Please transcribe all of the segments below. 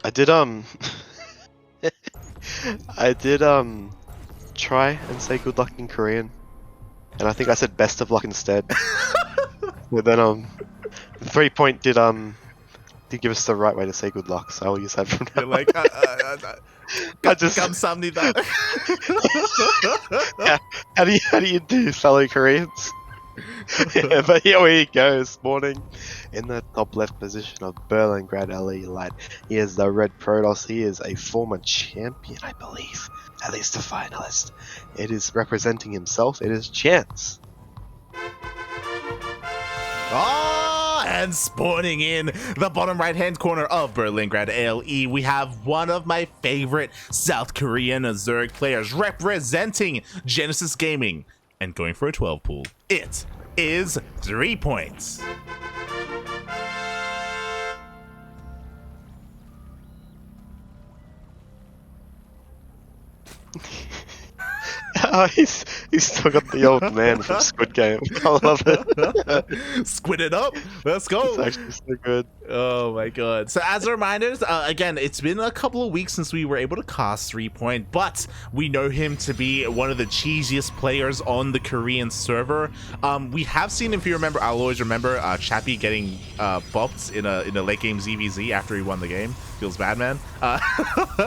I did I did try and say good luck in Korean, and I think I said best of luck instead. But then Threepoint did give us the right way to say good luck, so I'll use that from now You're like, I just 감사합니다. how do you do, fellow Koreans? Yeah, but here we go this morning in the top left position of Berlingrad LE Light. He is the Red Protoss. He is a former champion, I believe, at least a finalist. It is representing himself. It is Chance. Oh, and spawning in the bottom right-hand corner of Berlingrad LE, we have one of my favorite South Korean Zerg players representing Genesis Gaming and going for a 12 pool. It is Threepoint. Oh, he's still got the old man from Squid Game. I love it. Squid it up. Let's go. It's actually so good. Oh my god. So as a reminder, again, it's been a couple of weeks since we were able to cast Threepoint, but we know him to be one of the cheesiest players on the Korean server. We have seen, if you remember, I'll always remember Chappie getting bopped in a late game ZVZ after he won the game. Feels bad, man.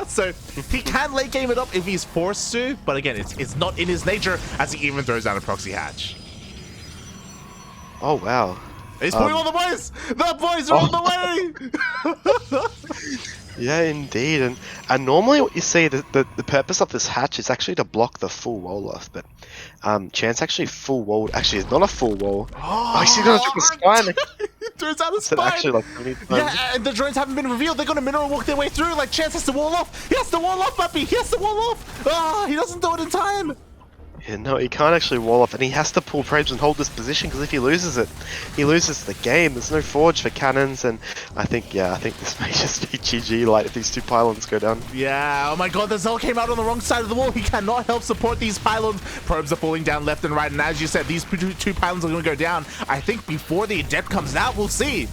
So he can late game it up if he's forced to, but again, it's not in his nature, as he even throws down a proxy hatch. Oh wow. He's pulling all the boys! The boys are on the way! Yeah, indeed. And normally what you see, the purpose of this hatch is actually to block the full wall off, but Chance actually full walled. Actually, it's not a full wall. Oh, he's gonna drop a spine. He throws out a spine. Actually, like, yeah, and the drones haven't been revealed. They're gonna mineral walk their way through. Like, Chance has to wall off. He has to wall off, puppy. He has to wall off. Ah, he doesn't do it in time. Yeah, no, he can't actually wall off, and he has to pull probes and hold this position, because if he loses it, he loses the game. There's no forge for cannons, and I think this may just be GG, like, if these two pylons go down. Yeah, oh my god, the Zell came out on the wrong side of the wall. He cannot help support these pylons. Probes are falling down left and right, and as you said, these two pylons are going to go down. I think before the Adept comes out, we'll see.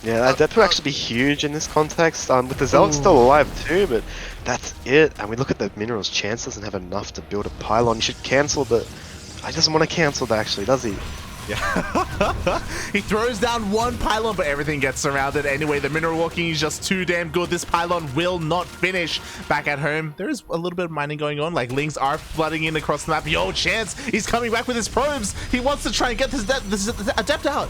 Yeah, Adept will actually be huge in this context, with the Zealot still alive too, but that's it. And we look at the minerals, Chance doesn't have enough to build a pylon. He should cancel, but he doesn't want to cancel that actually, does he? Yeah. He throws down one pylon, but everything gets surrounded anyway. The mineral walking is just too damn good. This pylon will not finish. Back at home, there is a little bit of mining going on. Like, Lings are flooding in across the map. Yo, Chance, he's coming back with his probes. He wants to try and get this Adept out.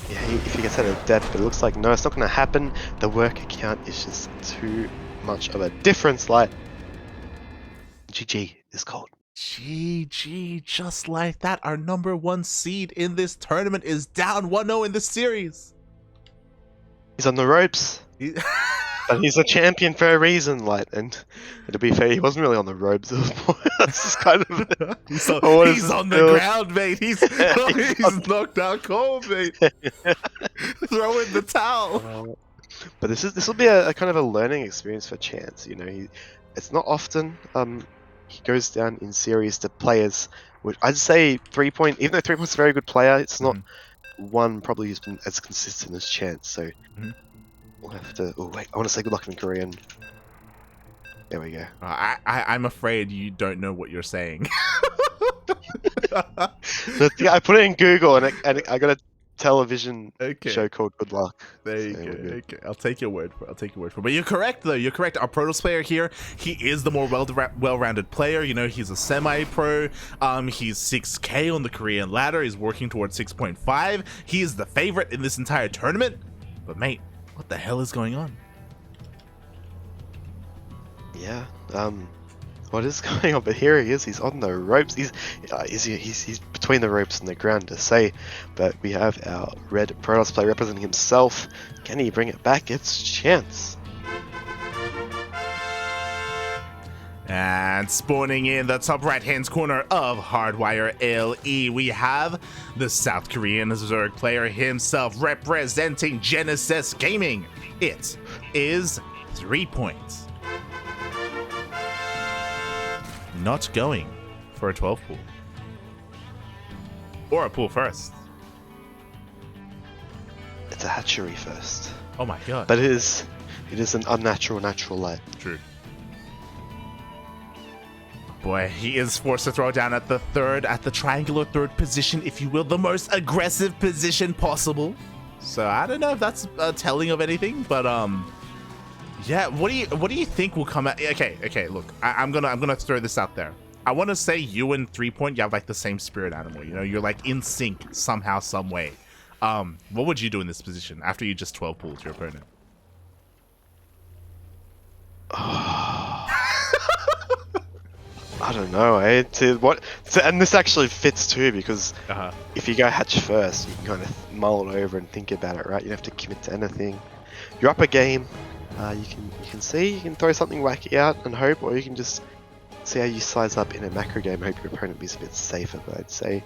Yeah, if he gets out of Adept, but it looks like no, it's not going to happen. The work account is just too much of a difference. Like, GG is called. GG, just like that. Our #1 seed in this tournament is down 1-0 in this series. He's on the ropes. But he's a champion for a reason, like, and to be fair, he wasn't really on the ropes. That's just kind of he's on the ground, mate. He's knocked out cold, mate. Throw in the towel. But this will be a kind of a learning experience for Chance. You know, it's not often he goes down in series to players, which I'd say Threepoint. Even though Threepoint's a very good player, it's not one probably who's been as consistent as Chance. So. We'll have to. Oh wait, I want to say good luck in Korean. There we go. I'm afraid you don't know what you're saying. I put it in Google and I got a television show called Good Luck. There you go. Okay, I'll take your word for it. But you're correct, though. You're correct. Our Protoss player here, he is the more well-rounded player. You know, he's a semi-pro. He's 6K on the Korean ladder. He's working towards 6.5. He is the favorite in this entire tournament. But mate, what the hell is going on? Yeah, what is going on? But here he is. He's on the ropes. He's between the ropes and the ground to say. But we have our Red Protoss player representing himself. Can he bring it back? It's Chance. And spawning in the top right-hand corner of Hardwire LE, we have the South Korean Zerg player himself representing Genesis Gaming. It is Threepoint. Not going for a 12 pool. Or a pool first. a hatchery first. Oh my god. But it is an unnatural natural light. True. Boy, he is forced to throw down at the triangular third position, if you will, the most aggressive position possible. So I don't know if that's telling of anything, but yeah. What do you think will come out? Okay. Look, I'm gonna throw this out there. I want to say you and Threepoint, you have like the same spirit animal. You know, you're like in sync somehow, some way. What would you do in this position after you just 12 pulled your opponent? I don't know, and this actually fits too, because if you go hatch first, you can kind of mull it over and think about it, right? You don't have to commit to anything. You're up a game. You can throw something wacky out and hope, or you can just see how you size up in a macro game. Hope your opponent is a bit safer. But I'd say,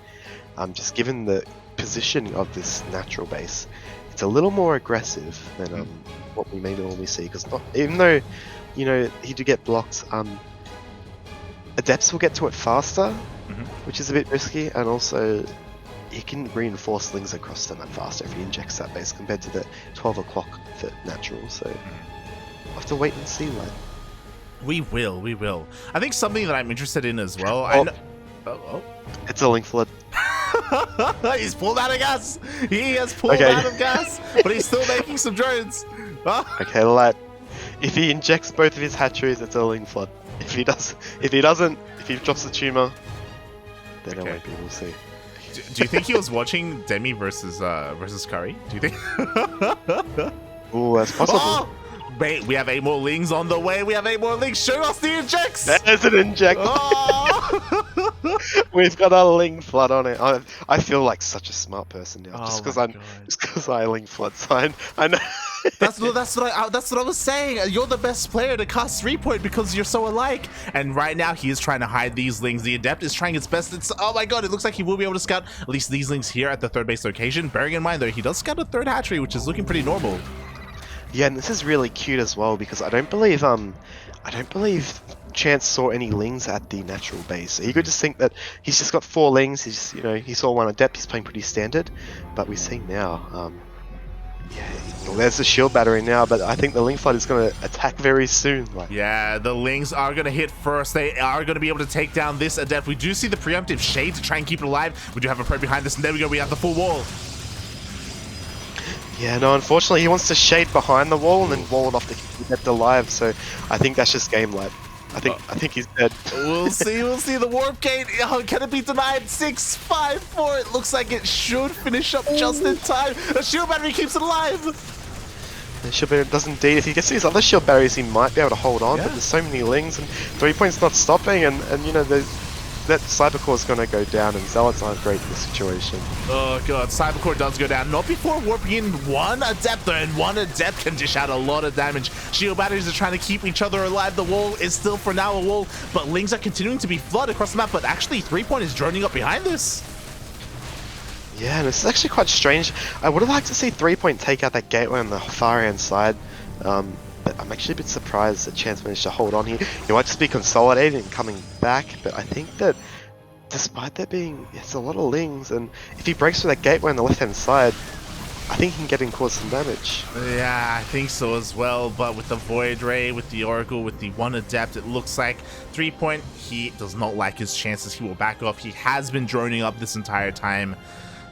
just given the positioning of this natural base, it's a little more aggressive than what we may normally see. Because even though, you know, he did get blocked, Adepts will get to it faster, which is a bit risky, and also he can reinforce Lings across the map faster if he injects that base compared to the 12 o'clock for natural. So we'll have to wait and see, like. We will. I think something that I'm interested in as well. It's a Link Flood. He's pulled out of gas. He has pulled out of gas, but he's still making some drones. Okay, lad. If he injects both of his hatcheries, it's a Link Flood. If he doesn't, if he drops the tumor, then I won't be able to see. Do you think he was watching Demi versus Curry? Do you think? Oh, that's possible. Oh! Wait, we have 8 more Lings on the way. Show us the injects. There's an inject. Oh! We've got a Ling Flood on it. I feel like such a smart person now, Oh just because I Ling Flood sign. I know. That's what I was saying. You're the best player to cast Threepoint because you're so alike. And right now he is trying to hide these Lings. The Adept is trying its best. Oh my god, it looks like he will be able to scout at least these Lings here at the third base location. Bearing in mind though, he does scout a third hatchery, which is looking pretty normal. Yeah, and this is really cute as well, because I don't believe Chance saw any Lings at the natural base. So you could just think that he's just got 4 Lings. He's, you know, he saw 1 Adept. He's playing pretty standard, but we see now. Yeah, well, there's the shield battery now, but I think the Ling Flood is going to attack very soon. Like. Yeah, the Lings are going to hit first. They are going to be able to take down this Adept. We do see the preemptive shade to try and keep it alive. We do have a pro behind this, and there we go. We have the full wall. Yeah, no, unfortunately he wants to shade behind the wall and then wall it off to keep Adept alive, so I think that's just game lag. I think he's dead. We'll see the warp gate. Oh, can it be denied? 6, 5, 4. It looks like it should finish up just in time. The shield battery keeps it alive. The shield battery does indeed. If he gets these other shield batteries, he might be able to hold on, but there's so many Lings and Threepoint's not stopping, and you know, that Cybercore is going to go down, and Zealots aren't great in this situation. Oh god, Cybercore does go down. Not before warping in 1 Adept though, and 1 Adept can dish out a lot of damage. Shield batteries are trying to keep each other alive. The wall is still for now a wall, but Lings are continuing to be flooded across the map, but actually Threepoint is droning up behind this. Yeah, and this is actually quite strange. I would have liked to see Threepoint take out that gateway on the far hand side. But I'm actually a bit surprised that Chance managed to hold on here. He might just be consolidating and coming back, but I think that despite there being, it's a lot of Lings, and if he breaks through that gateway on the left hand side, I think he can get in cause some damage. Yeah, I think so as well, but with the Void Ray, with the Oracle, with the 1 Adept, it looks like Threepoint, he does not like his chances. He will back off. He has been droning up this entire time,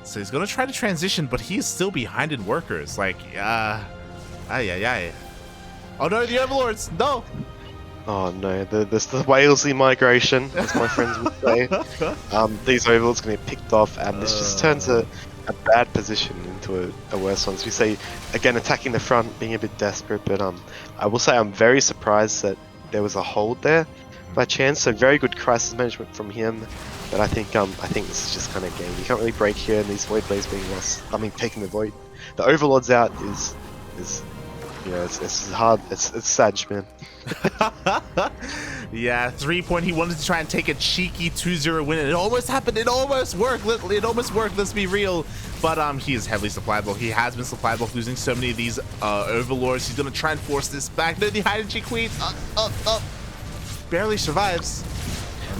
so he's going to try to transition, but he is still behind in workers. Like, Oh no, the Overlords! No! Oh no, the Walesy migration, as my friends would say. These Overlords going to get picked off, and this just turns a bad position into a worse one. So we say, again, attacking the front, being a bit desperate, but I will say I'm very surprised that there was a hold there by Chance, so very good crisis management from him. But I think this is just kind of game. You can't really break here, and these Void Blades being lost. I mean, taking the Void. The Overlords out is you know, it's hard. It's sad, man. Yeah, Threepoint. He wanted to try and take a cheeky 2-0 win, and it almost happened. It almost worked. Let's be real. But he is heavily supplyable. He has been supplyable, losing so many of these Overlords. He's gonna try and force this back. No, the Hydrogen Queen barely survives.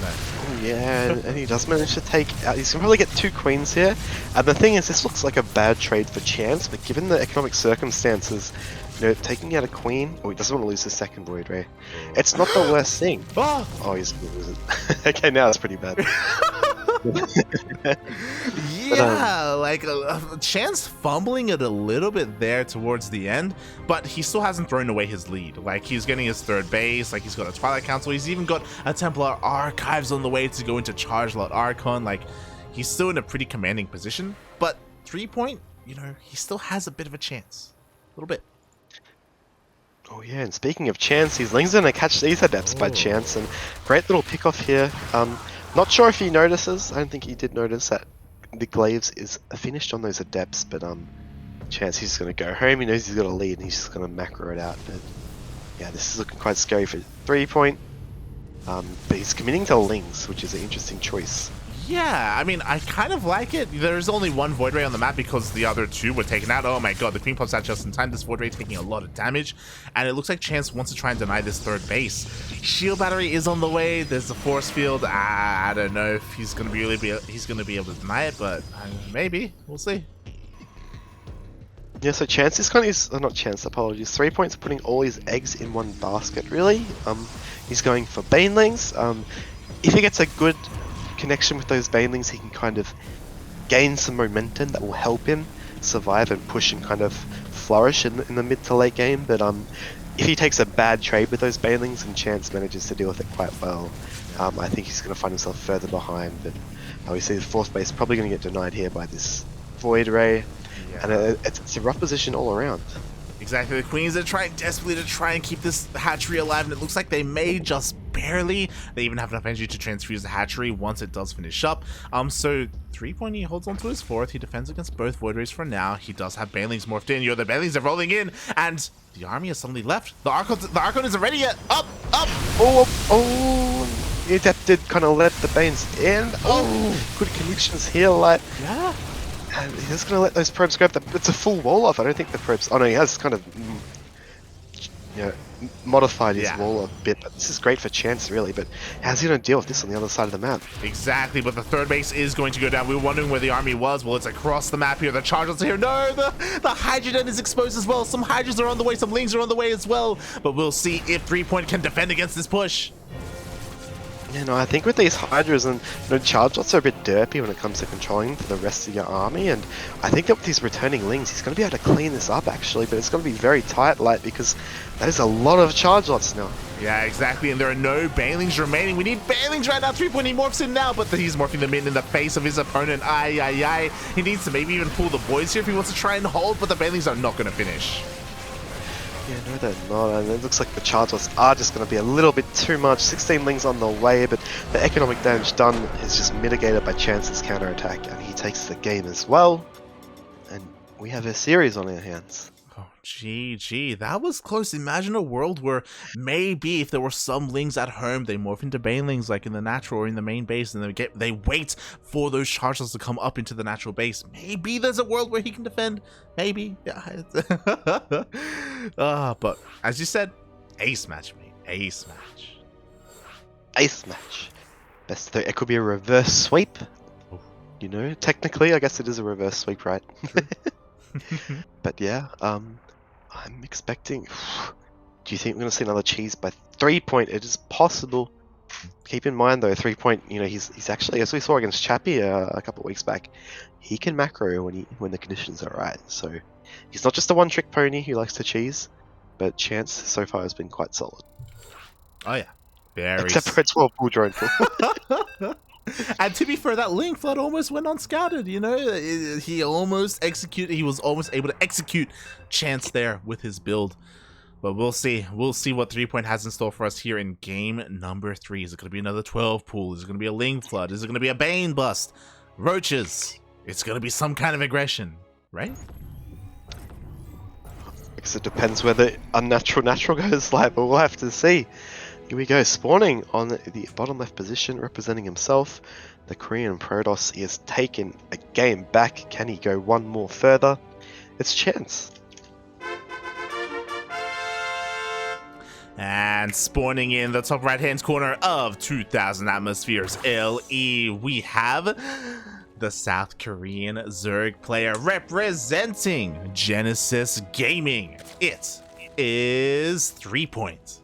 No. Oh, yeah, and he does manage to take out. He's gonna probably get 2 queens here. And the thing is, this looks like a bad trade for Chance, but given the economic circumstances, you know, taking out a queen. Oh, he doesn't want to lose the second Void Ray. It's not the worst thing. Oh! Oh, he's gonna lose it. Okay, now that's pretty bad. Yeah, like Chance fumbling it a little bit there towards the end, but he still hasn't thrown away his lead. Like, he's getting his third base, like he's got a Twilight Council, he's even got a Templar Archives on the way to go into Charge Lot Archon. Like, he's still in a pretty commanding position, but 3-point, you know, he still has a bit of a chance. A little bit. Oh yeah, and speaking of Chance, he's gonna catch these Adepts by Chance, and great little pick off here. Not sure if he notices. I don't think he did notice that the Glaives is finished on those Adepts, but Chance, he's just gonna go home. He knows he's got a lead, and he's just gonna macro it out. But yeah, this is looking quite scary for 3-point. But he's committing to Lings, which is an interesting choice. Yeah, I mean, I kind of like it. There's only one Void Ray on the map because the other 2 were taken out. Oh my god, the Queen pops out just in time. This Void Ray taking a lot of damage, and it looks like Chance wants to try and deny this third base. Shield Battery is on the way. There's a Force Field. I don't know if he's gonna be able to deny it, but maybe. We'll see. Yeah, so Chance is kind of not Chance, apologies. 3-point's putting all his eggs in one basket, really. He's going for Banelings. If he gets a good connection with those Banelings, he can kind of gain some momentum that will help him survive and push and kind of flourish in the mid to late game. But if he takes a bad trade with those Banelings and Chance manages to deal with it quite well, I think he's going to find himself further behind. But we see the 4th base probably going to get denied here by this Void Ray. Yeah. And it's a rough position all around. Exactly, the Queens are trying desperately to try and keep this hatchery alive, and it looks like they may just barely. They even have enough energy to transfuse the hatchery once it does finish up. So 3-point, he holds on to his 4th. He defends against both Void Rays for now. He does have Banelings morphed in. The Banelings are rolling in, and the army has suddenly left. The Archon isn't ready yet. Up! Oh! The Adept did kind of let the Banes in. Oh! Good connections here, like. Yeah. And he's just going to let those probes grab it's a full wall off. I don't think the probes. Oh no, he has kind of modified his wall a bit, but this is great for Chance, really. But how's he going to deal with this on the other side of the map? Exactly, but the third base is going to go down. We were wondering where the army was. Well, it's across the map here. The Chargers are here. No, the Hydrogen is exposed as well. Some Hydras are on the way. Some Lings are on the way as well. But we'll see if 3-point can defend against this push. Yeah, no, I think with these Hydras and charge lots are a bit derpy when it comes to controlling for the rest of your army, and I think that with these returning Lings, he's going to be able to clean this up actually, but it's going to be very tight, like, because that is a lot of charge lots now. Yeah, exactly, and there are no Banelings remaining. We need Banelings right now. 3-point, he morphs in now, but he's morphing them in the face of his opponent. Aye. He needs to maybe even pull the Voids here if he wants to try and hold, but the Banelings are not going to finish. Yeah, no they're not, and it looks like the charges are just going to be a little bit too much. 16 Lings on the way, but the economic damage done is just mitigated by Chance's counterattack, and he takes the game as well. And we have a series on our hands. Oh, GG. That was close. Imagine a world where maybe if there were some Lings at home, they morph into Banelings like in the natural or in the main base, and they wait for those charges to come up into the natural base. Maybe there's a world where he can defend. Maybe. Yeah. But as you said, ace match, mate. Ace match. Ace match. Best of 3. It could be a reverse sweep. Oh. You know, technically, I guess it is a reverse sweep, right? But yeah, I'm expecting. Do you think we're going to see another cheese by 3-point? It is possible. Keep in mind though, 3-point. You know, he's actually, as we saw against Chappie a couple of weeks back, he can macro when the conditions are right. So he's not just a one-trick pony who likes to cheese, but Chance so far has been quite solid. Oh yeah, very. Except for a 12-pool drone pool. And to be fair, that Link Flood almost went unscouted, you know? He was almost able to execute Chance there with his build. But we'll see. We'll see what 3-point has in store for us here in game number 3. Is it going to be another 12 pool? Is it going to be a Link Flood? Is it going to be a Bane Bust? Roaches? It's going to be some kind of aggression, right? I guess it depends where the unnatural natural goes live, but we'll have to see. Here we go, spawning on the bottom left position, representing himself. The Korean Protoss, he has taken a game back. Can he go one more further? It's Chance. And spawning in the top right-hand corner of 2000 Atmospheres LE, we have the South Korean Zerg player representing Genesis Gaming. It is Threepoint.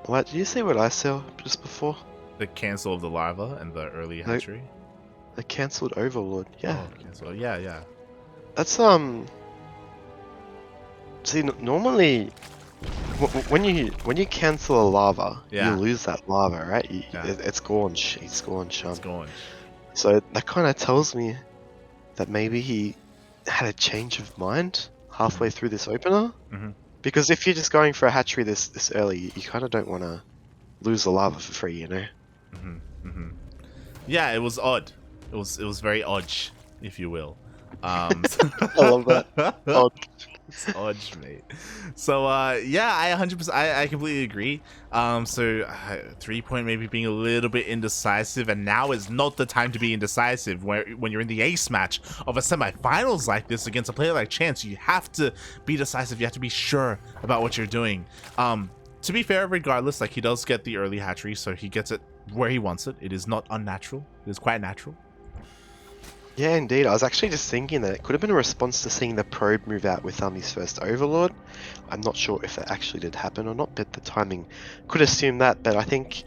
What did you say? What I saw just before? The cancel of the larva and the early hatchery. The cancelled Overlord. Yeah. Oh, cancel. Yeah. That's See, normally, when you cancel a lava, Yeah. you lose that lava, right? Yeah. It's gone. It's gone. It's going. So that kind of tells me that maybe he had a change of mind halfway through this opener. Mhm. Because if you're just going for a hatchery this early, you kind of don't want to lose the lava for free, you know? Yeah, it was odd. It was very odd, if you will. I love that. Odd. It's odd, mate. So yeah, I 100%, I completely agree. So 3-point maybe being a little bit indecisive, and now is not the time to be indecisive. When you're in the ace match of a semifinals like this against a player like Chance, you have to be decisive. You have to be sure about what you're doing. To be fair, regardless, like, he does get the early hatchery, so he gets it where he wants it. It is not unnatural. It is quite natural. Yeah, indeed. I was actually just thinking that it could have been a response to seeing the probe move out with his first Overlord. I'm not sure if that actually did happen or not, but the timing could assume that. But I think,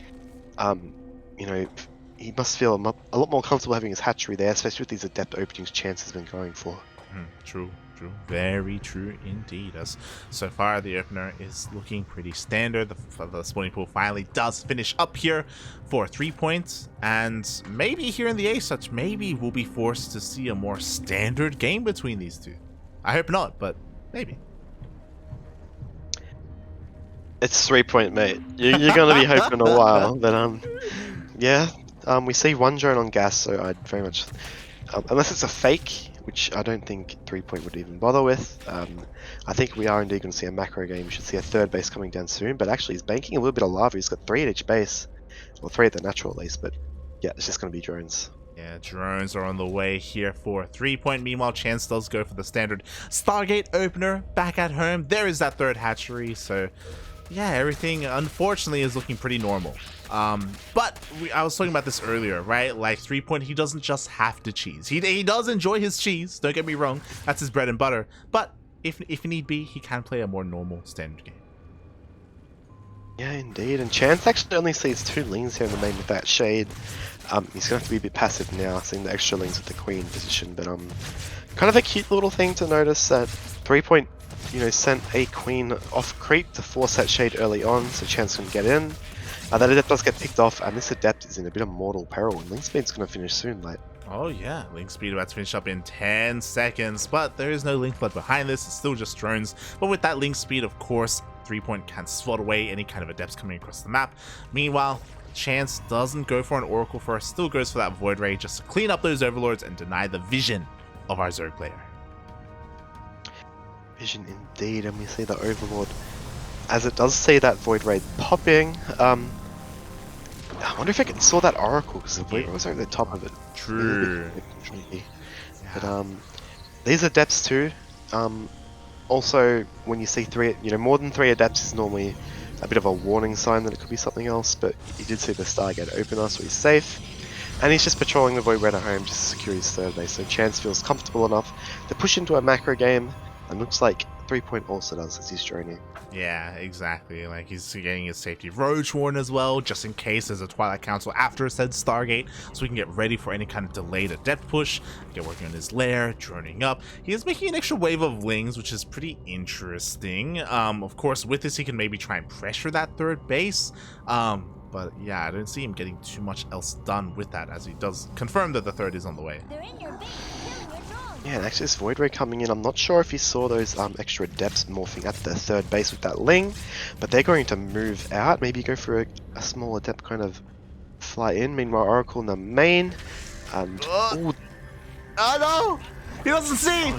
you know, he must feel a lot more comfortable having his hatchery there, especially with these adept openings Chance has been going for. True. Very true indeed. As so far, the opener is looking pretty standard. The spawning pool finally does finish up here for 3 points, and maybe here in the ace touch, maybe we'll be forced to see a more standard game between these two. I hope not, but maybe. It's 3-point, mate. You're gonna be hoping a while, but yeah. We see one drone on gas, so I'd very much, unless it's a fake, which I don't think 3-point would even bother with. I think we are indeed going to see a macro game. We should see a third base coming down soon, but actually he's banking a little bit of lava. He's got 3 at each base, well, 3 at the natural at least, but yeah, it's just going to be drones. Yeah, drones are on the way here for 3-point. Meanwhile, Chance does go for the standard Stargate opener back at home. There is that third hatchery, so yeah, everything unfortunately is looking pretty normal. But I was talking about this earlier, right? Like 3-point, he doesn't just have to cheese. He does enjoy his cheese, don't get me wrong. That's his bread and butter. But if need be, he can play a more normal standard game. Yeah, indeed. And Chance actually only sees 2 lings here in the main with that shade. He's going to have to be a bit passive now, seeing the extra lings with the queen position. But kind of a cute little thing to notice that 3-point, you know, sent a queen off creep to force that shade early on, so Chance can get in. That adept does get picked off, and this adept is in a bit of mortal peril, and link speed's going to finish soon, mate. Oh yeah, link speed about to finish up in 10 seconds, but there is no link flood behind this. It's still just drones. But with that link speed, of course, 3-point can swat away any kind of adepts coming across the map. Meanwhile, Chance doesn't go for an Oracle first, still goes for that Void Ray just to clean up those Overlords and deny the vision of our Zerg player. Vision indeed, and we see the Overlord, as it does see that Void Ray popping. I wonder if I saw that Oracle, because the Void Ray was over the top of it. True. But these adepts too. Also, when you see more than 3 adepts is normally a bit of a warning sign that it could be something else. But he did see the Stargate opener, so he's safe, and he's just patrolling the Void Red at home just to secure his third base. So Chance feels comfortable enough to push into a macro game, and looks like 3-point also does as he's droning. Yeah, exactly. Like, he's getting his safety Roach Warren as well, just in case there's a Twilight Council after said Stargate, so we can get ready for any kind of delayed adept push, get working on his lair, droning up. He is making an extra wave of lings, which is pretty interesting. Of course, with this, he can maybe try and pressure that third base. But yeah, I don't see him getting too much else done with that, as he does confirm that the third is on the way. They're in your base, killing your drones. Yeah, and actually this Void Ray coming in, I'm not sure if he saw those extra adepts morphing at the third base with that ling, but they're going to move out, maybe go for a small adept kind of fly in. Meanwhile, Oracle in the main, and Oh no! He doesn't see!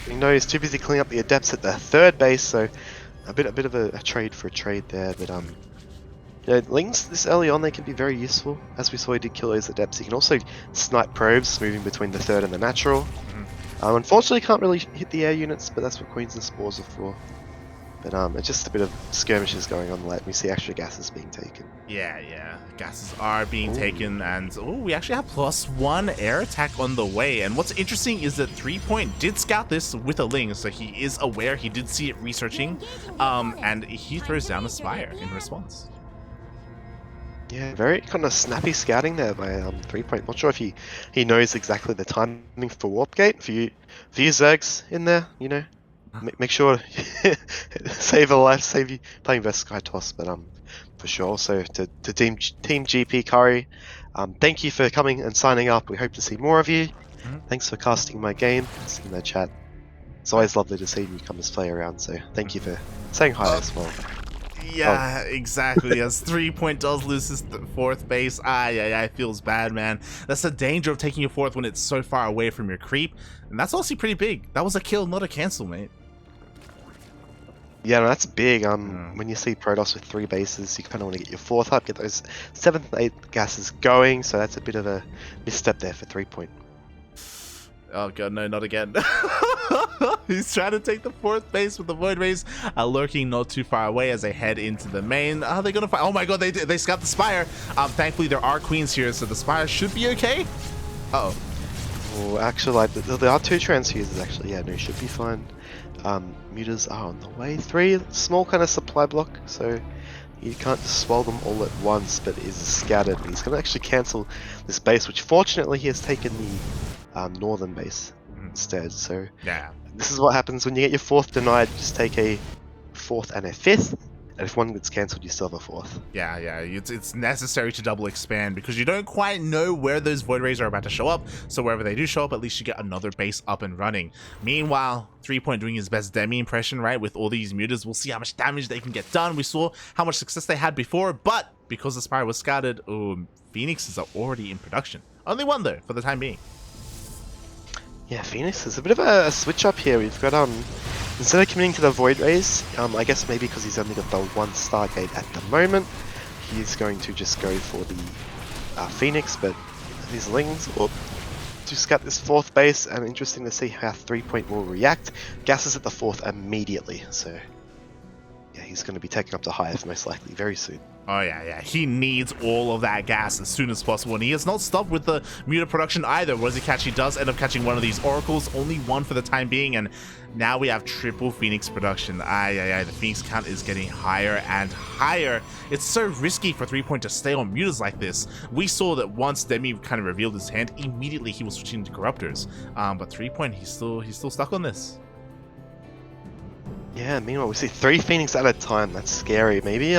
he's too busy cleaning up the adepts at the third base, so a bit of a trade for a trade there. But yeah, lings this early on, they can be very useful. As we saw, he did kill those adepts. He can also snipe probes moving between the third and the natural. Unfortunately, can't really hit the air units, but that's what Queens and Spores are for. But it's just a bit of skirmishes going on. Like we see extra gases being taken. Yeah. Gases are being Ooh. taken, and we actually have +1 air attack on the way. And what's interesting is that Threepoint did scout this with a Ling, so he is aware. He did see it researching, and he throws down a Spire in response. Yeah, very kind of snappy scouting there by Threepoint. Not sure if he knows exactly the timing for Warp Gate. For you Zergs in there, you know, make sure save a life, save you playing versus Sky Toss. But for sure. So to Team GP Curry, thank you for coming and signing up. We hope to see more of you. Thanks for casting my game. It's in the chat. It's always lovely to see newcomers play around. So thank you for saying hi as well. Yeah, exactly. As Threepoint does lose his fourth base, feels bad, man. That's the danger of taking your fourth when it's so far away from your creep, and that's also pretty big. That was a kill, not a cancel, mate. Yeah, no, that's big. When you see Protoss with 3 bases, you kind of want to get your 4th up, get those 7th and 8th gases going. So that's a bit of a misstep there for Threepoint. Oh god, no, not again. He's trying to take the 4th base with the Void Rays lurking not too far away as they head into the main. Are they gonna fight? Oh my god, they scout the Spire. Thankfully there are Queens here, so the Spire should be okay. Uh-oh. Oh, actually, like, there are 2 transfuses actually. Yeah, no, should be fine. Mutas are on the way. 3 small kind of supply block, so you can't just swell them all at once, but is scattered. He's going to actually cancel this base, which fortunately he has taken the northern base instead. So yeah, this is what happens when you get your 4th denied. Just take a 4th and a 5th, and if one gets cancelled, you still have a 4th. Yeah, it's necessary to double expand because you don't quite know where those Void Rays are about to show up, so wherever they do show up, at least you get another base up and running. Meanwhile, Threepoint doing his best Demi impression, right, with all these mutas. We'll see how much damage they can get done. We saw how much success they had before, but because the Spire was scouted, Phoenixes are already in production. Only one, though, for the time being. Yeah, Phoenix is a bit of a switch up here. We've got instead of committing to the Void Rays, I guess maybe because he's only got the 1 Stargate at the moment, he's going to just go for the Phoenix, but these Lings will to scout this 4th base, and interesting to see how Threepoint will react. Gases at the 4th immediately, so yeah, he's going to be taking up to Hive most likely very soon. Oh yeah, he needs all of that gas as soon as possible, and he has not stopped with the muta production either. What does he catch? He does end up catching one of these Oracles, only 1 for the time being, and now we have triple Phoenix production. The Phoenix count is getting higher and higher. It's so risky for Threepoint to stay on mutas like this. We saw that once Demi kind of revealed his hand, immediately he was switching to Corruptors, but Threepoint, he's still stuck on this. Yeah, meanwhile we see 3 Phoenix at a time. That's scary. Maybe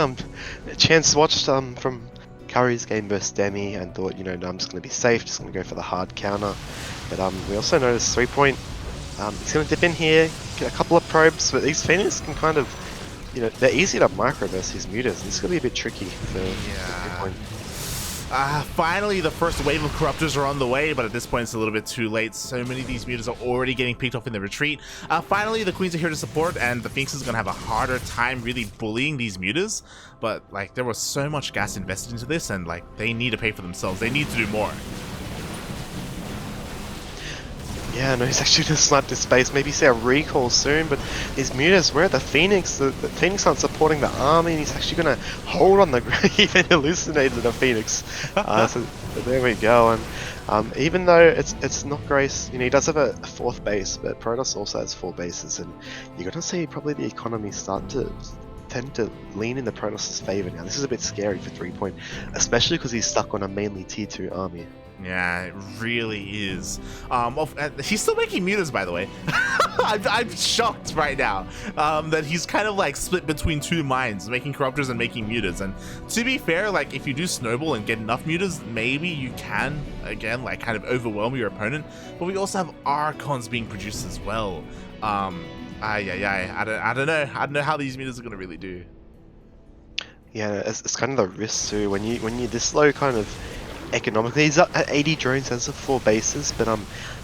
Chance watched from Curry's game versus Demi and thought, you know, no, I'm just going to be safe, just going to go for the hard counter. But we also noticed Threepoint, he's going to dip in here, get a couple of probes, but these Phoenix can kind of, you know, they're easy to microverse these mutas. This is going to be a bit tricky for Threepoint. Finally, the first wave of Corruptors are on the way, but at this point it's a little bit too late. So many of these mutas are already getting picked off in the retreat. Finally, the Queens are here to support, and the Phoenix is going to have a harder time really bullying these mutas. But, like, there was so much gas invested into this, and, like, they need to pay for themselves. They need to do more. Yeah, no, he's actually just sniped his space. Maybe see a recall soon, but his mutas, where are the Phoenix? The Phoenix aren't supporting the army, and he's actually going to hold on the he even hallucinated a Phoenix. So there we go. And even though it's not Grace, you know, he does have a 4th base, but Protoss also has 4 bases, and you're going to see probably the economy start to tend to lean in the Protoss' favor now. This is a bit scary for Threepoint, especially because he's stuck on a mainly tier 2 army. Yeah, it really is. He's still making mutas, by the way. I'm shocked right now that he's kind of like split between 2 minds, making Corruptors and making mutas. And to be fair, like, if you do snowball and get enough mutas, maybe you can, again, like, kind of overwhelm your opponent. But we also have Archons being produced as well. I don't know. I don't know how these mutas are going to really do. Yeah, it's kind of the risk too. When you're this low kind of economically, he's up at 80 drones as of 4 bases, but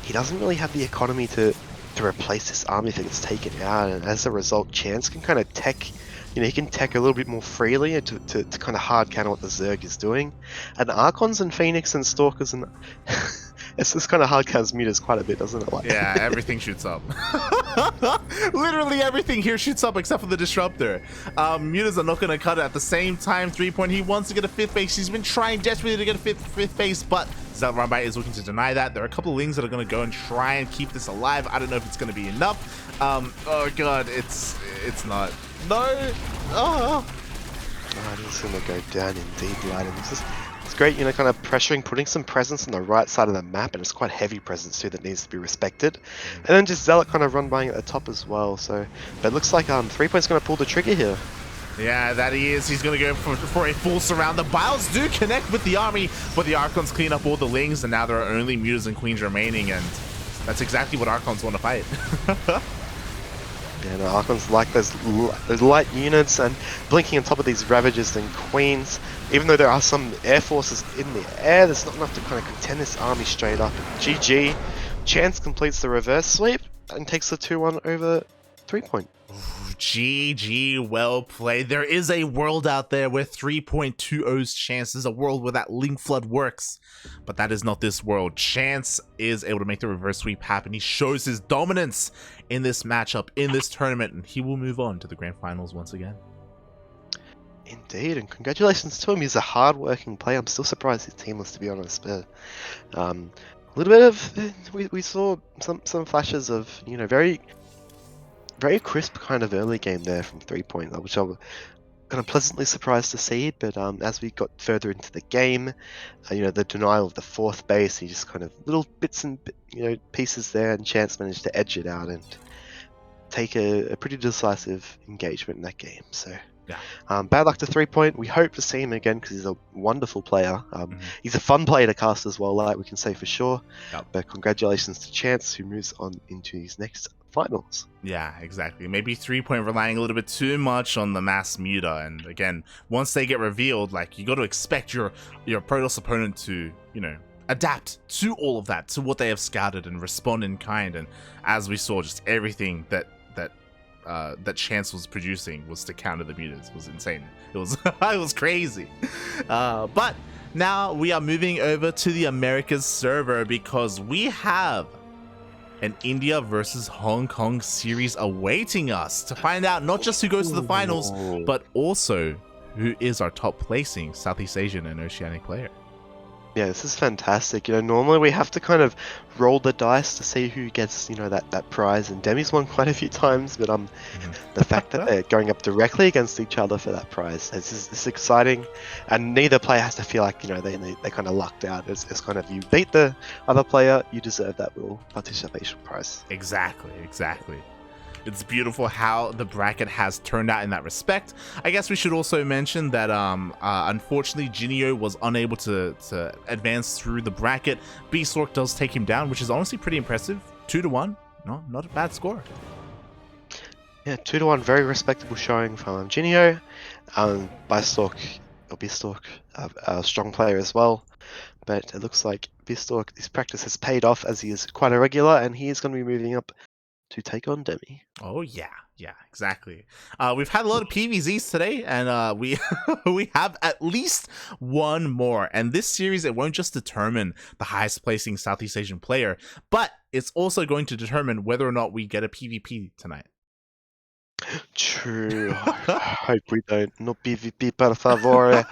he doesn't really have the economy to replace this army if it gets taken out, and as a result, Chance can kind of tech, you know, he can tech a little bit more freely to kind of hard counter what the Zerg is doing, and Archons and Phoenix and Stalkers and It's this kind of hard cams meters quite a bit, doesn't it? Like, Yeah, everything shoots up. Literally everything here shoots up except for the disruptor. Mutas are not going to cut it at the same time. 3Point, he wants to get a fifth base. He's been trying desperately to get a fifth base, but Zelrunbite is looking to deny that. There are a couple of Lings that are going to go and try and keep this alive. I don't know if it's going to be enough. Oh god, it's not. No. Oh. Oh, it's going to go down indeed, Light. It's great, kind of pressuring, putting some presence on the right side of the map, and it's quite heavy presence too that needs to be respected. And then just Zealot kind of run by at the top as well. So, but it looks like 3Point's going to pull the trigger here. Yeah, that he is. He's going to go for a full surround. The Biles do connect with the army, but the Archons clean up all the Lings, and now there are only Mutas and Queens remaining, and that's exactly what Archons want to fight. Yeah, no, Archons like those light units and blinking on top of these Ravagers and Queens. Even though there are some air forces in the air, there's not enough to kind of contend this army straight up. GG. Chance completes the reverse sweep and takes the 2-1 over 3Point. GG, well played. There is a world out there where 3.20's Chance. There's a world where that Link Flood works, but that is not this world. Chance is able to make the reverse sweep happen. He shows his dominance in this matchup, in this tournament, and he will move on to the grand finals once again. Indeed, and congratulations to him. He's a hard-working player. I'm still surprised he's teamless, to be honest. But a little bit of we saw some flashes of very crisp kind of early game there from 3Point, which I was kind of pleasantly surprised to see. But as we got further into the game, the denial of the fourth base, he just kind of little bits and pieces there, and Chance managed to edge it out and take a pretty decisive engagement in that game. So. Yeah. Bad luck to 3Point. We hope to see him again because he's a wonderful player. He's a fun player to cast as well, like we can say for sure. Yep. But congratulations to Chance, who moves on into his next finals. Yeah, exactly. Maybe 3Point relying a little bit too much on the mass Muta, and again, once they get revealed, like, you got to expect your Protoss opponent to, adapt to all of that, to what they have scouted and respond in kind. And as we saw, just everything that Chance was producing was to counter the Mutas. It was insane. It was it was crazy. But now we are moving over to the Americas server because we have an India versus Hong Kong series awaiting us to find out not just who goes to the finals, but also who is our top placing Southeast Asian and Oceanic player. Yeah, this is fantastic. Normally we have to kind of roll the dice to see who gets, that prize. And Demi's won quite a few times, but the fact that they're going up directly against each other for that prize, it's exciting. And neither player has to feel like, they kind of lucked out. It's kind of, you beat the other player, you deserve that little participation prize. Exactly. It's beautiful how the bracket has turned out in that respect. I guess we should also mention that unfortunately Jinio was unable to advance through the bracket. Beastork does take him down, which is honestly pretty impressive. 2-1, not a bad score. Yeah, 2-1, very respectable showing from Jinio. Beastork, a strong player as well. But it looks like Beastork, his practice has paid off as he is quite a regular, and he is going to be moving up to take on Demi. Oh yeah, exactly. We've had a lot of PvZs today, and we we have at least one more. And this series, it won't just determine the highest placing Southeast Asian player, but it's also going to determine whether or not we get a PvP tonight. True. I hope we don't. No PvP, per favor.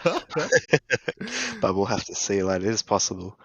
But we'll have to see later. It is possible.